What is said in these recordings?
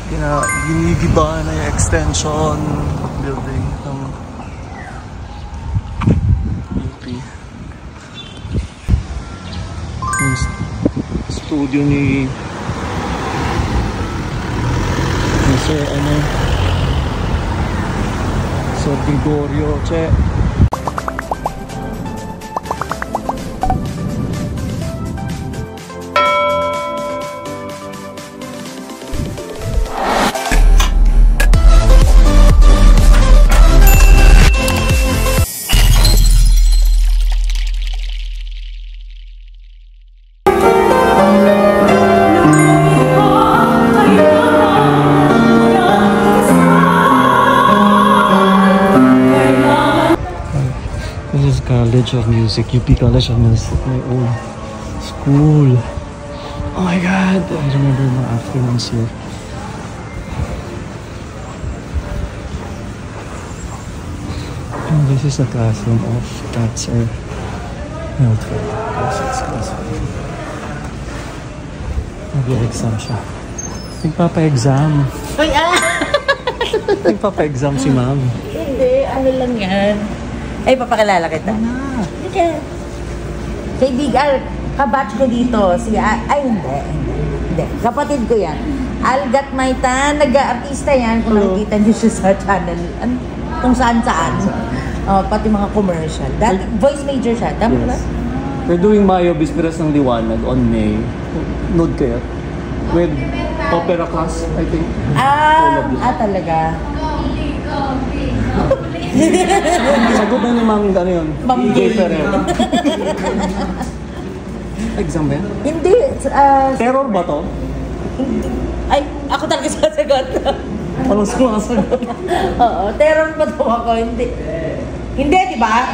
Ginigiba na yung extension building ng UP. Yung studio ni Sir Sir Gregorio Che. College of Music, UP College of Music, my own school. Oh my god, I remember my afternoons here. And this is the classroom of Sir Mildred. Nag-exam siya. Nagpapa-exam. Ay, Nagpapa-exam si ma'am. Hindi, ano lang yan. Ay, papakilala kita. Sige. Kaibigan, kabatch ko dito. Hindi. Kapatid ko yan. Algat Maitan, nag-aartista yan. Kung nakikita niyo siya sa channel. Kung saan-saan. Pati mga commercial. Dati, voice major siya. Tama ba? We're doing Mayo Bisperas ng Liwanag on May. Nood kayo? With opera class, I think. Talaga. Sagot na ni Ma'am ano yun? Ma'am Gay. Exam ba yan? Hindi. Terror ba to? Ay, ako talaga sasagot. Anong sumasagot? Oo, terror ba to ako? Hindi. Hindi, di ba?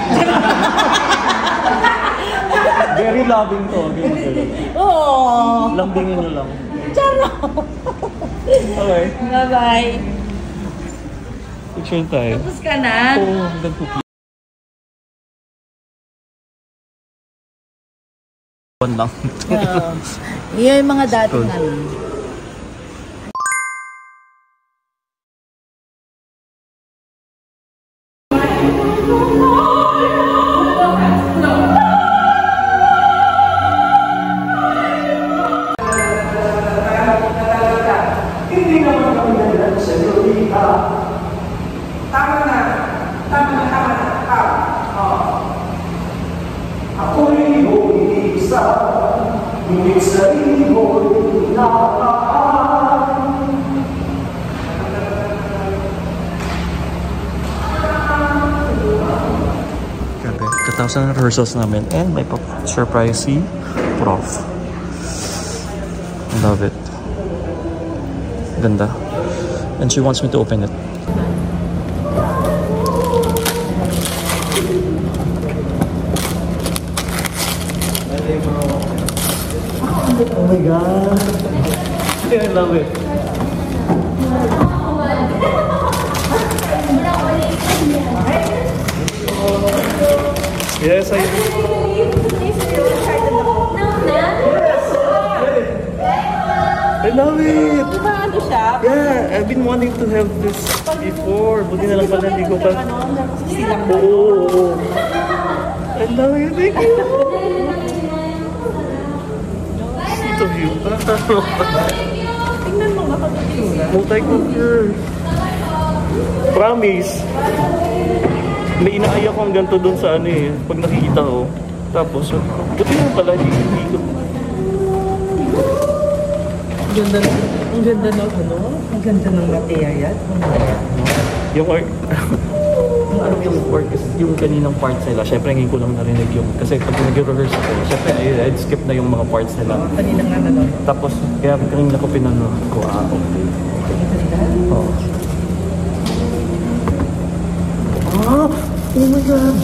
Very loving to. Oo. Lambingin nyo lang. Charo. Okay. Bye-bye. Picture tayo. Tapos ka na? Oo, hanggang pupi. Lang. Yung mga dating ano. Katapos ng rehearsals namin and may surprise si Prof. I love it. Ganda. And she wants me to open it. Oh my god. I love it. Yes, I do. I love it. Yeah, I've been wanting to have this before. Buti na lang pala hindi ko pa. Oo. I love it. Thank you. Sweet of you. Tingnan mo nga pag-itsura. Multi-cooker. Promise. May inaaya ko ang ganito doon sa ano eh. Pag nakikita ko. Tapos, buti na pala hindi ko. Ang ganda ng ano? Ang ganda ng material. Yung yung work is yung kaninang parts nila. Syempre ngayon ko lang narinig yung kasi pag nag-rehearse ako, syempre I'd skip na yung mga parts nila. Kaninang ano? Tapos kaya kanina ko pinanood ko okay. Oh. Oh my god.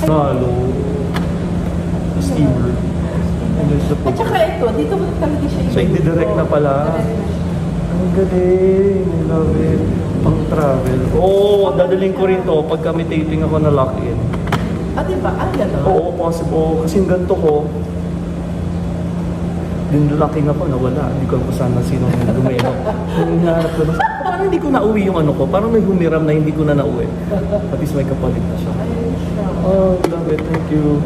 Halo. Steamer. At saka ito, dito mo talaga siya. So hindi-direct na pala. Ang galing. I love it. Pang travel. Oo, dadaling ko rin to pag kami taping ako na lock-in. Ah, diba? Ang gano'n? Oo, possible. Kasi yung ganito ko, dinlocking ako, nawala. Hindi ko alam kung saan na sino yung dumeno. Yung hinahanap ko, parang hindi ko nauwi yung ano ko. Parang may humiram na hindi ko na nauwi. At least may kapalit na siya. Oh, love it. Thank you.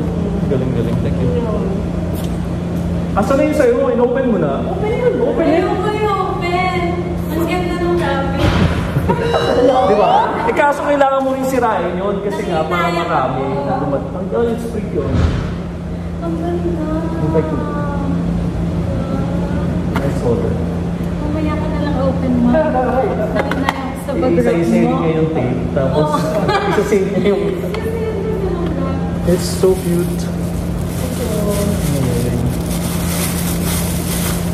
Galing-galing. Thank you. Asa na yung sa'yo? In-open mo na? Open it. Ang ganda ng traffic. Di ba? Eh kaso kailangan mo rin sirain yun kasi nga para marami. Oh, it's free yun. Ang ganda. Thank you. Nice order. Mamaya ka na lang open mo. Sabi na yung sa background mo. Isa-isa niya yung tape. Tapos isa-isa niya yung... It's so cute.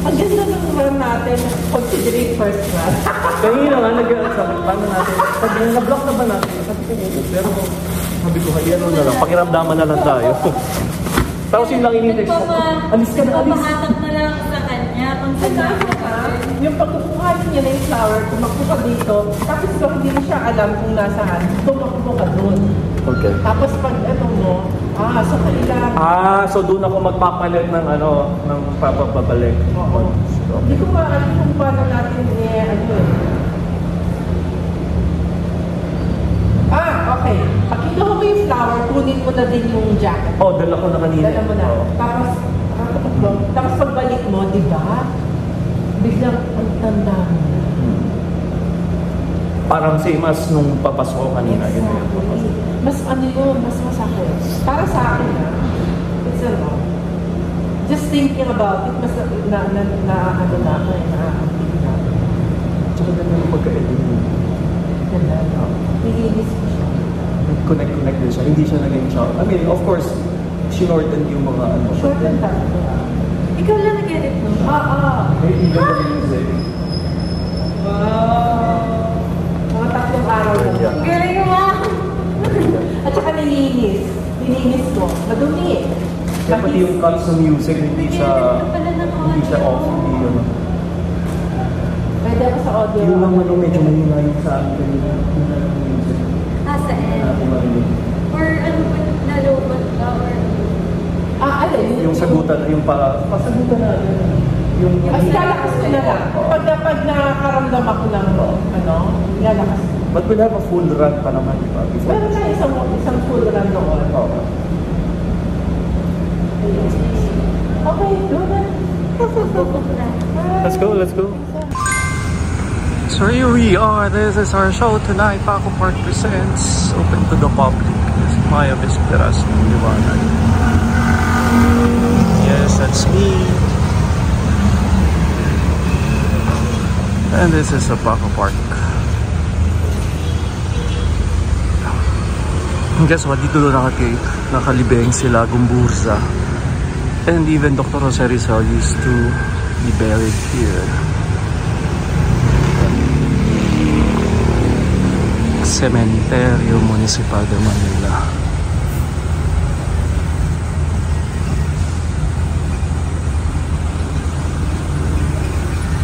Ang ganda ng room natin, considerate first class. Kanina nga, paano natin, pag na-block na ba natin, sabi ko, oo, pero sabi ko, ano na lang, pakiramdaman na lang tayo. Tapos yun lang in-text ko, alis ka na, alis. Nagpapahatak na lang sa kanya kung saan Yung pagkukuha niya na yung flower, tumakbo ka dito, tapos kung hindi mo siya alam kung nasaan, tumakbo ka doon. Okay. Tapos pag ano mo, so kailangan. So doon ako magpapalit ng ng papabalik. Oo. Hindi ko alam kung paano natin okay. Pag kinuha mo yung flower, kunin mo na din yung jacket. Oh, dala ko na kanina. Dala mo na. Tapos pagbalik mo, di ba? Biglang ang tanda mo. Parang same as nung papasok ko kanina. Yun na yun. Mas mas masakit. Para sa akin, it's a lot. Just thinking about it, mas na-amping na. Tsaka ganda yung pagka-edit mo. Ganda, no? Nilinis ko siya. Connect din siya. Hindi siya naging siya. I mean, of course, shortened yung mga ano. Shortened talaga. ikaw lang nag-edit mo. Even the music. Wow! Mga 3 araw na. Galing mo! At saka nilinis ko. Madumi eh. Kaya pati yung cuts ng music, hindi siya off, hindi yun. Pwede ako sa audio. Yung lang medyo mahina yung sa akin. Music. Sa end. Or ano ba, nalobat ka or... Alin? Yung sagutan, yung pasagutan natin. Yung Mas lalakas ko na lang. Pag nakakaramdam ako ng lalakas. But we'll have a full run pa naman, di ba? Meron tayo isang full run noon. Okay, do that. Let's go. So here we are. This is our show tonight. Paco Park presents Open to the Public. This is Maya Vesperas ng Liwanag. Yes, that's me. And this is the Paco Park. And guess what? Dito doon nakalibeng sila Gumburza. And even Dr. Jose Rizal used to be buried here. Cementerio Municipal de Manila.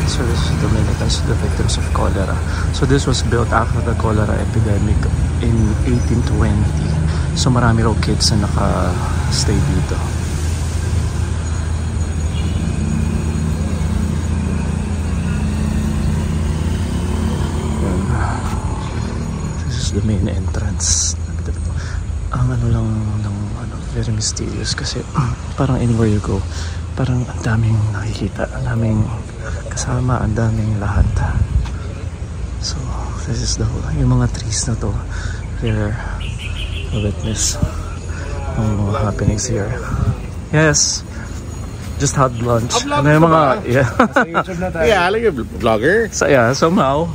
So this is the militants to the victims of cholera. So this was built after the cholera epidemic in 1820. So marami raw kids na naka-stay dito. The main entrance. Ang very mysterious kasi parang anywhere you go, parang ang daming nakikita, ang daming kasama, ang daming lahat. So this is the whole, yung mga trees na to, they're a witness ng mga happenings here. Yes, just had lunch. Ano yung mga, yeah. Yeah, like a vlogger. So yeah, somehow.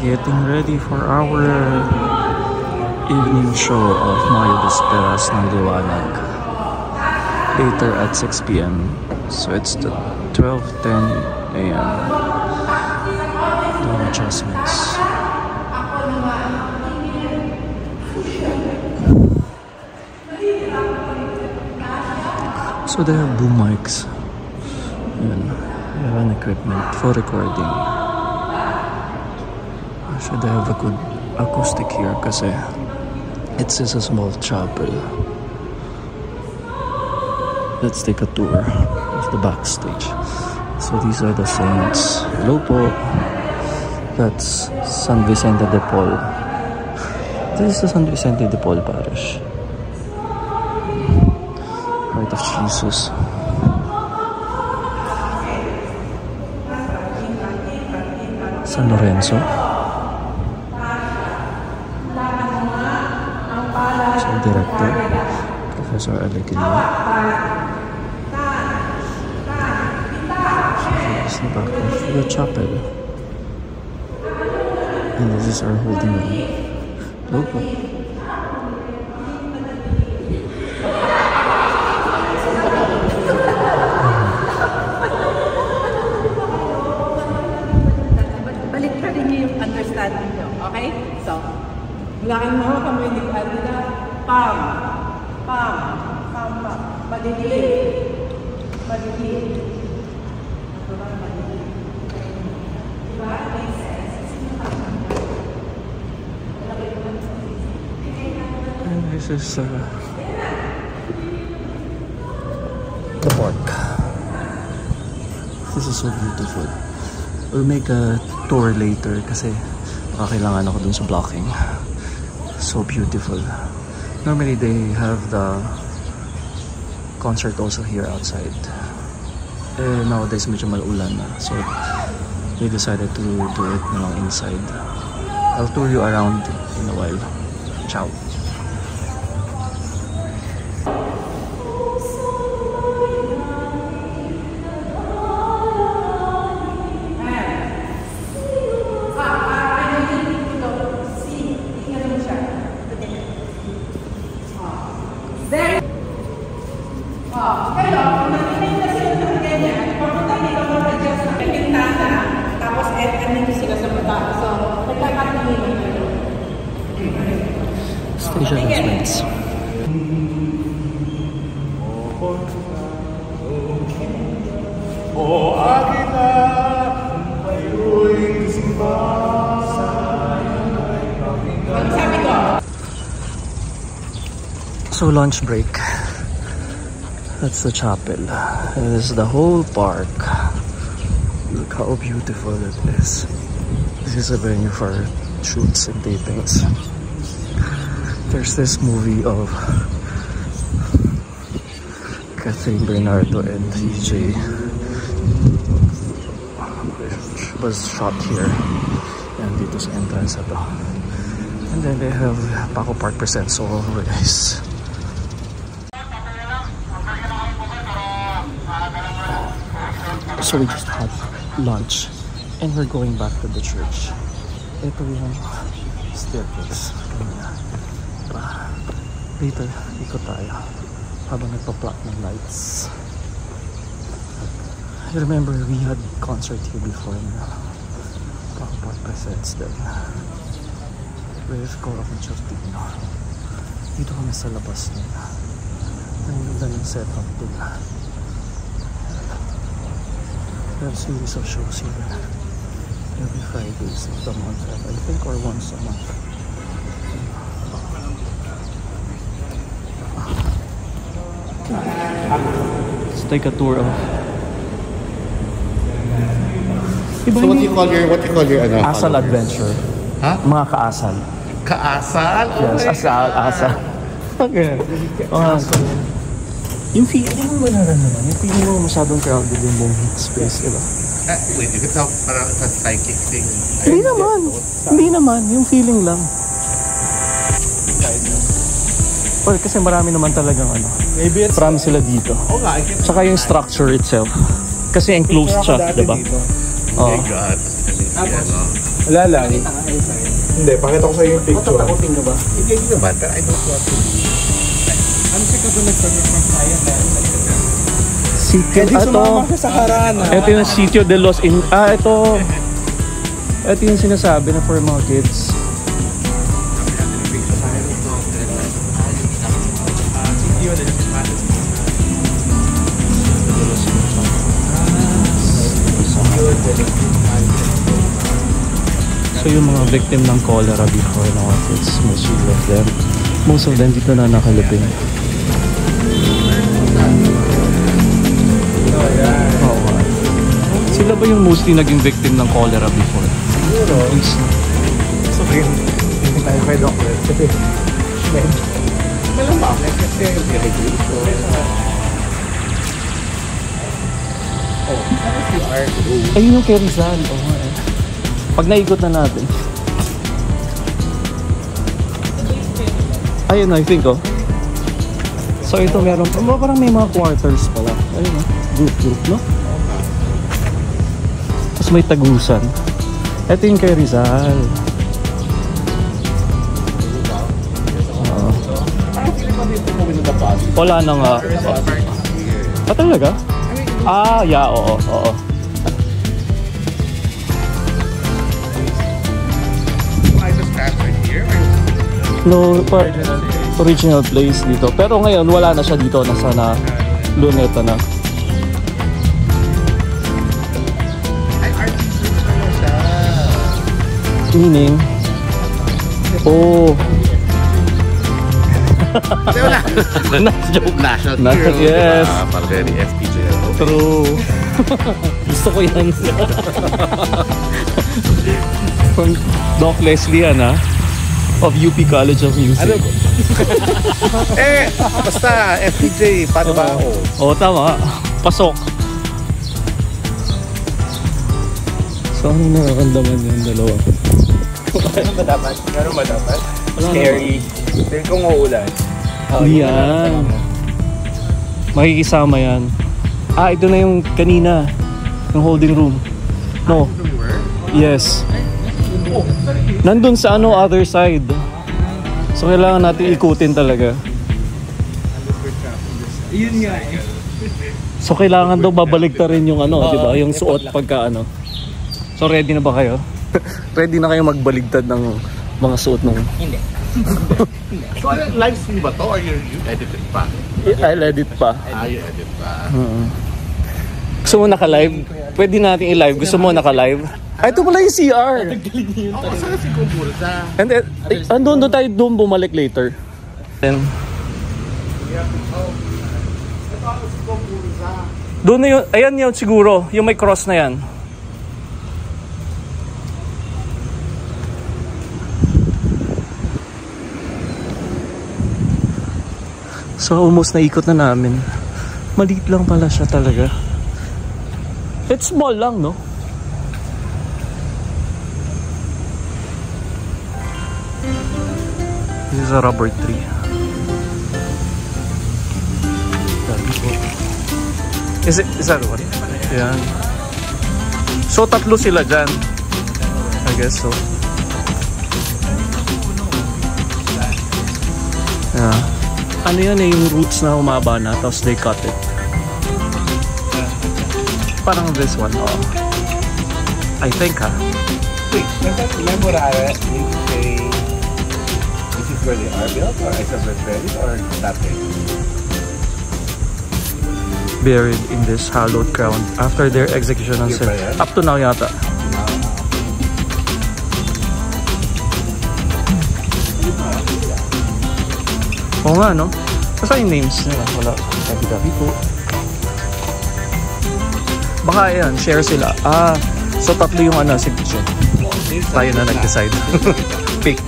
Getting ready for our evening show of Maya Vesperas ng Liwanag later at 6 p.m. So it's the 12:10 a.m. Doing adjustments. So they have boom mics. Ayan. They have an equipment for recording. Should they have a good acoustic here kasi it's just a small chapel. Let's take a tour of the backstage. So these are the saints. Hello po. That's San Vicente de Paul. This is the San Vicente de Paul parish. Heart of Jesus. San Lorenzo. So director, Professor Alegría. This is the back of the chapel. And this is our holding room. Hello po. Balik pa rin niyo yung understanding niyo, okay? So, mulakin mo kamay ni Alina. Pam. Pam. Pam, pam. Madilim. Madilim. Diba? Makes sense. And this is the park. This is so beautiful. We'll make a tour later kasi baka kailangan ako dun sa blocking. So beautiful. Normally they have the concert also here outside. Nowadays medyo malulan na. So they decided to do it inside. I'll tour you around in a while. Ciao. Station announcements. So lunch break. That's the chapel. And this is the whole park. Look how beautiful it is. This is a venue for shoots and tapings. There's this movie of Catherine Bernardo and EJ which was shot here. And dito sa entrance na to. And then they have Paco Park presents always. So we just had lunch and we're going back to the church. Ito yung staircase. Later, ikot tayo habang nagpa-plot ng lights. I remember we had concert here before na Paco Park presents then with Cora Concertino. Dito kami sa labas nila. Nandun yung setup nila. We have a series of shows here every Fridays of the month, I think, or once a month. Let's take a tour of. So what you call your ano? Asal Adventure. Ha? Mga kaasal. Kaasal? Yes, asal. Okay. Yung feeling mo nararamdaman, yung feeling mo masyadong crowded yung buong space, diba? Wait, you can tell parang sa psychic thing. Hindi naman, yung feeling lang. Well, kasi marami naman talagang marami sila dito. Tsaka yung structure itself. Kasi enclosed siya, diba? Oh my God. Wala lang. Hindi, pakita ko sa'yo yung picture. Takutin ka ba? Hindi naman, pero I don't want to be. Ano siya katulad sa science? Sitio, Hindi sumama siya sa harana. ito yung Sitio de los ito yung sinasabi na for mga kids. So yung mga victim ng cholera before na it's most of them dito na nakalapin. Oo. Sila ba yung mostly naging victim ng cholera before? So, hindi tayo may doctor. Kasi, malamang, kasi dehydration. Ayun yung kay Rizal. Pag naikot na natin. Ayun, I think, So, ito meron, parang may mga quarters pala. Ayun, group, no? Tapos may tagusan. Ito yung kay Rizal. Wala na nga. Talaga? Yeah, oo. No, original place dito. Pero ngayon, wala na siya dito. Nasa na Luneta na. Meaning? Joke. National hero. Yes. Very FPJ. True. Gusto ko yan. From Doc Leslie yan, of UP College of Music. Ano? Basta FPJ, paano ba ako? Oo, tama. Pasok. So, ano nakakandaman yung dalawa? Ano ba dapat? Scary. Then kung uulan. Hindi yan. Makikisama yan. Ito na yung kanina. Yung holding room. No. Yes. Nandun sa other side. So kailangan natin ikutin talaga. Yun nga eh. So kailangan daw babalik ta rin yung di ba? Yung suot pagka So ready na ba kayo? Ready na kayo magbaligtad ng mga suot nung... Hindi. So, live stream ba to or you edit it pa? I'll edit pa. You edit pa. Gusto mo naka-live? Pwede natin i-live. Gusto mo naka-live? Ito pala yung CR. Saan si Kumburza? And then, andun tayo doon bumalik later. Then, doon na yun. Ayan yun siguro. Yung may cross na yan. So almost naikot na namin. Maliit lang pala siya talaga. It's small lang, no? This is a rubber tree. Is that one? Yan. So tatlo sila dyan. I guess so. Yeah. Ano yan yung roots na humaba na tapos they cut it. Parang this one, I think, Wait, memorare, you say this is where they are built or is it buried or nothing? Buried in this hallowed ground after their execution on up to now yata. Oo nga, no? Basta yung names nila. Wala. Gabi-gabi ko. Baka yan, share sila. So tatlo yung signature. Tayo na nag-decide. Pick.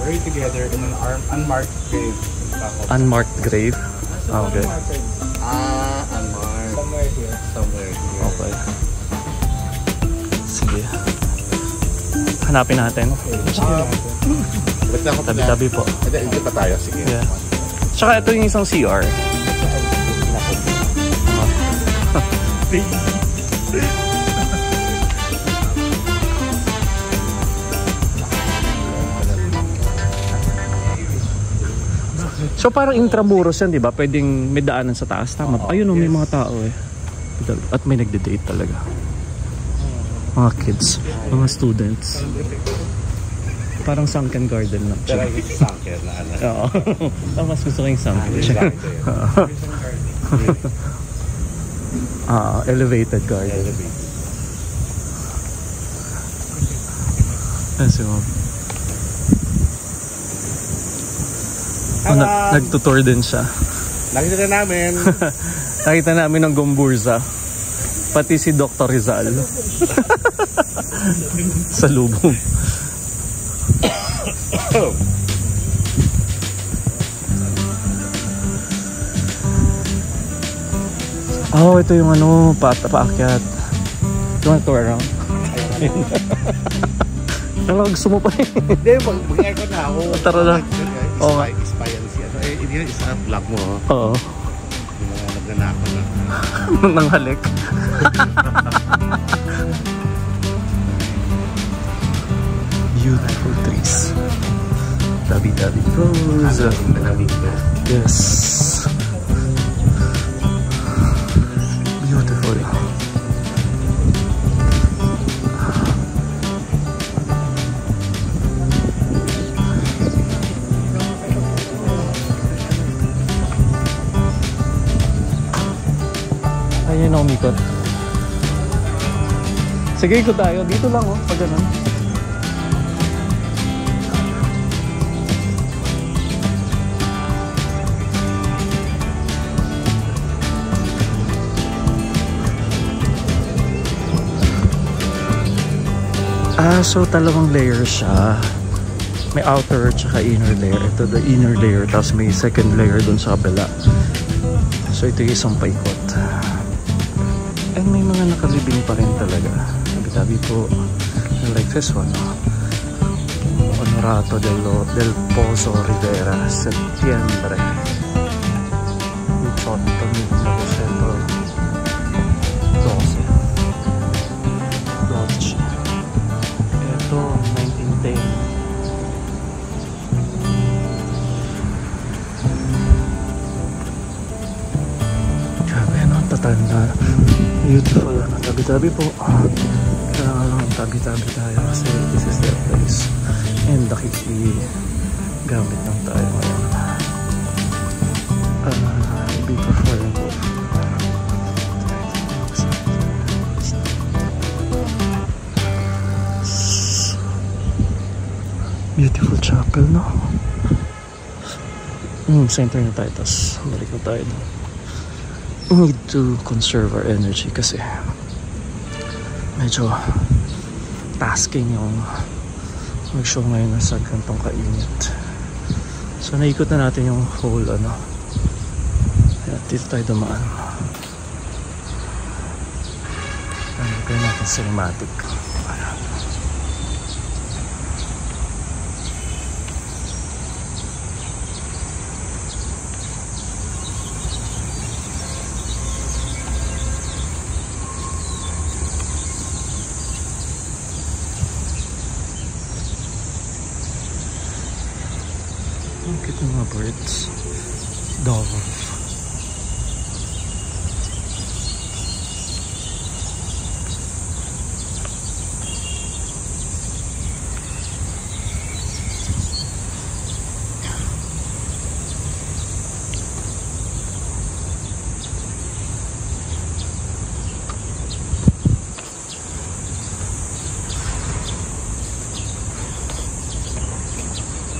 Buried together in an unmarked grave. Unmarked grave? Okay. Unmarked. Somewhere here. Okay. Sige. Hanapin natin. Tabi-tabi po. Hindi pa tayo, sige. Yeah. Tsaka ito yung isang CR. So parang intramuros yan, di ba? Pwedeng may daanan sa taas. Tama. Ayun, may mga tao eh. At may nagde-date talaga. Mga kids, mga students. Parang sunken garden lang. Sunken na ano. Oo. Mas gusto ko yung sunken. Elevated garden. Yan si Mom. Nagtutour din siya. Nakita na namin. Nakita namin ang Gomburza. Pati si Dr. Rizal. Sa lubong. Oh, ito yung ano, paakyat. You want to tour around? Alam, gusto mo pa eh. Hindi, mag-aircon na ako. Tara na. Oo nga. Spy yan siya. Eh, hindi yan isa vlog mo. Oo. Yung mga nagnanako na. Nang halik. Beautiful trees. Dabi-dabi pose. Yes. Beautiful. Ayun na umikot. Sige, ikot tayo. Dito lang, oh. Pag ganun. So dalawang layer siya. May outer tsaka inner layer. Ito the inner layer, tapos may second layer dun sa kabila. So ito yung isang paikot. And may mga nakalibing pa rin talaga. Tabi-tabi po. Like this one. Honorato del Pozo Rivera, Septiembre. 18,1912. Ito, 1910. Grabe, ano ang tatanda. Beautiful. Tabi-tabi po. Kailangan lang tabi-tabi tayo kasi this is their place. And nakikigamit lang tayo ngayon. Before po. Beautiful chapel, no? Center na tayo, tapos balik na tayo. We need to conserve our energy kasi medyo tasking yung mag-show ngayon na sa gantong kainit. So naikot na natin yung whole ano. Ayan, dito tayo dumaan. Gawin natin cinematic. Look at mga birds. Dove.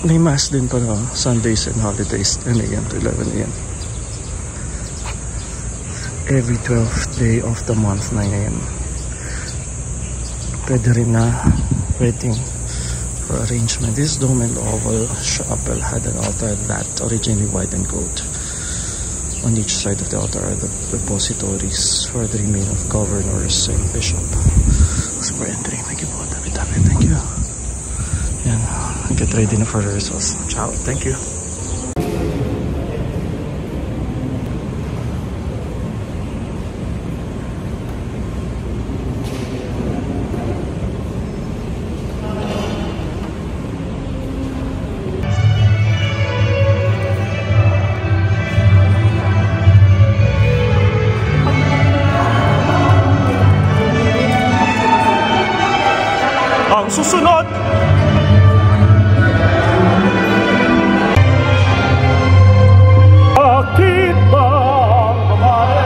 May mass din pa no? Sundays and holidays 10 AM to 11 AM. Every 12th day of the month 9 AM. Pwede rin na waiting for arrangement. This dome and oval chapel had an altar that originally white and gold. On each side of the altar are the repositories for the remains of governors and bishop. So for entering, thank you po. Tabi-tabi, thank you. Yan. Get ready na for the results. Ciao. Thank you. Ang susunod! Bakit ba ang babae?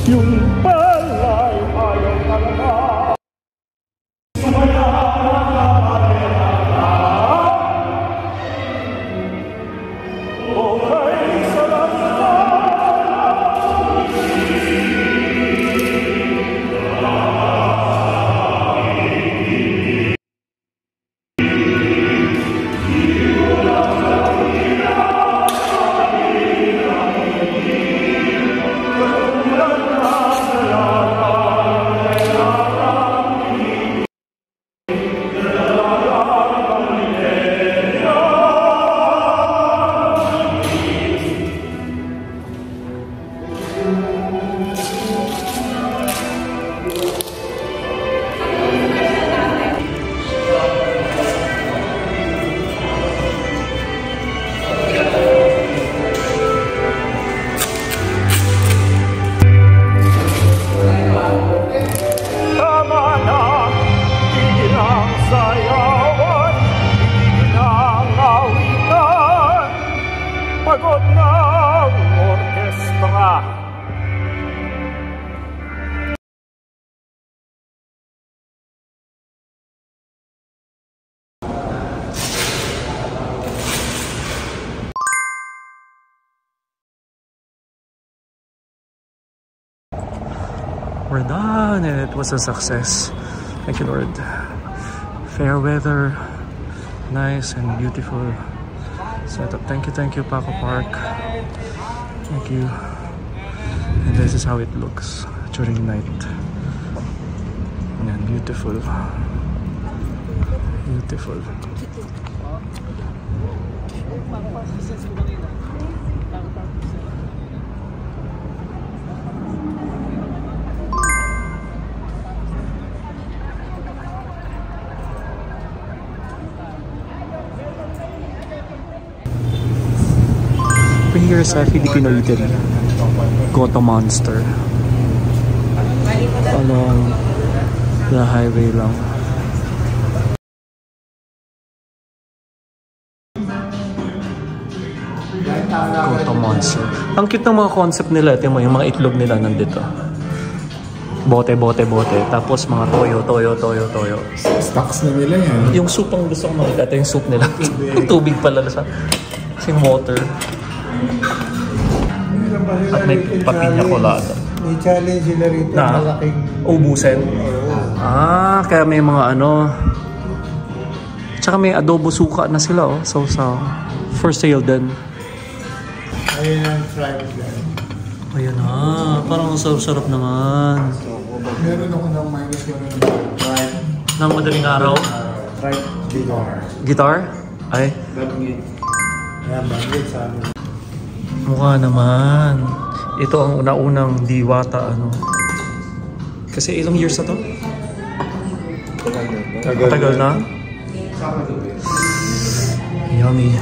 Yung pala'y ayaw talaga. Pagod na ang orkestra. We're done and it was a success. Thank you, Lord. Fair weather, nice and beautiful setup. Thank you, Paco Park. Thank you. And this is how it looks during night. And beautiful. Beautiful. Here sa Filipino Eatery, Goto Monster, along the highway lang. Goto Monster. Ang cute ng mga concept nila. Ito yung mga itlog nila nandito. Bote. Tapos mga toyo. Stocks na nila yan. Yung soup ang gusto ko makita. Ito yung soup nila. Tubig pala siya. Kasing water. At may papinya colada. May challenge sila rito na malaking ubusin. Kaya may mga ano. Tsaka may adobo suka na sila, oh. So for sale din. ayun ang fried lang. Ayan na, parang sarap naman. Meron ako ng minus one ng fried. Nang madaling araw? Fried guitar. Guitar? Ay? Ayan, banggit sa amin. Mukha naman. Ito ang una-unang diwata, ano. Kasi ilang years na to? Tagal na. Yummy.